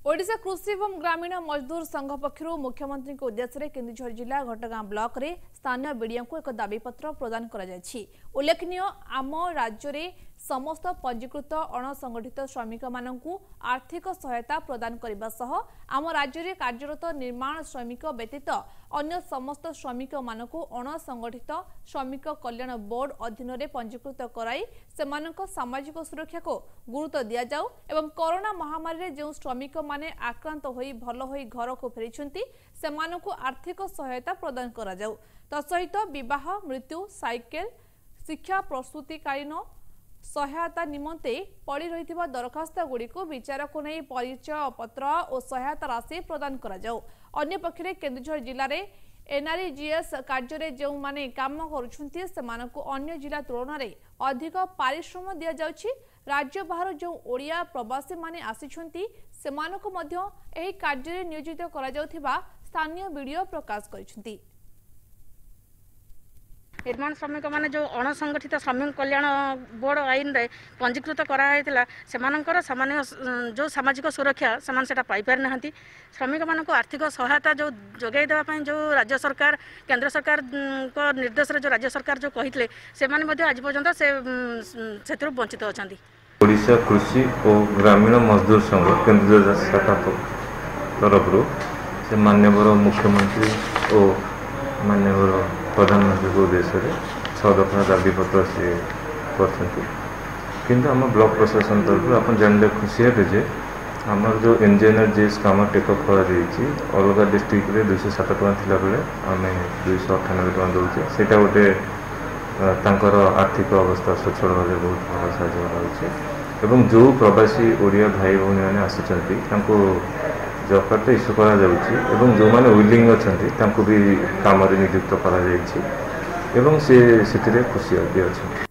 ओडिशा कृषि एवं ग्रामीण मजदूर संघ पक्षर मुख्यमंत्री उद्देश्य केन्दुझर जिला घटगां ब्लॉक रे स्थानीय बीडीओ को एक दाबीपत्र प्रदान उल्लेखनीय आम राज्य में समस्त पंजीकृत अणसंगठित श्रमिक मानू आर्थिक सहायता प्रदान करने सह आम राज्य में कार्यरत निर्माण श्रमिक व्यतीत अन्य समस्त श्रमिक मानू अणसंगठित श्रमिक कल्याण बोर्ड अधीन में पंजीकृत कराई सेमानक सामाजिक सुरक्षा को गुरुत्व दि जाऊ एवं कोरोना महामारी रे जो श्रमिक माने आक्रांत होई भल होई घर को फेरिछंती सेमानकु आर्थिक सहायता प्रदान करा जाऊ तसहित विवाह मृत्यु साइकेल शिक्षा प्रस्तुतिकालीन सहायता निमंते पड़ी रही दरखास्त गुड़ी को विचार को नहीं परिचय पत्र और सहायता राशि प्रदान करा जाऊ। अन्य पक्षरे केन्दुझर जिले में एनआरजीएस कार्य जो माने काम करुछंती सेमानकु अन्य जिला तुलन में अधिक पारिश्रम दि जाउछि। राज्य बाहर जो ओडिया प्रवासी माने आसिछंती सेमानकु मध्य एही कार्य नियोजित करा जाउथिबा स्थानीय वीडियो प्रकाश करिछंती। निर्माण श्रमिक मैंने जो अणसंगठित श्रमिक कल्याण बोर्ड आईन रे पंजीकृत कराइला सामान्य जो सामाजिक सुरक्षा से पाई पारि ना श्रमिक मान आर्थिक सहायता जो जोगाई देवाई जो राज्य सरकार केंद्र सरकार को निर्देश जो राज्य सरकार जो कहते से आज पर्यंत से वंचित अच्छा। ओडिशा कृषि और ग्रामीण मजदूर संघ केन्दुझर शाखा तरफ से माननीय मुख्यमंत्री और माननीय प्रधानमंत्री को उद्देश्य 6 दफा दाबीपत्र सी कर ब्लॉक प्रशासन तरफ आप जानते खुशी है जे आमर जो एनजीएनआरजीएस काम टेकअप कर अलग डिस्ट्रिक्ट रे 207 टका थिला बेले आम 298 टका दौचे से गोटे आर्थिक अवस्था सचल भाव बहुत भल साहय एवं जो प्रवासी ओडिया भाई भौणी मैंने आसी जॉब कार्ड इश्यू करा जो मैंने विलिंग अच्छा भी काम नियुक्त कर खुशी भी अच्छा।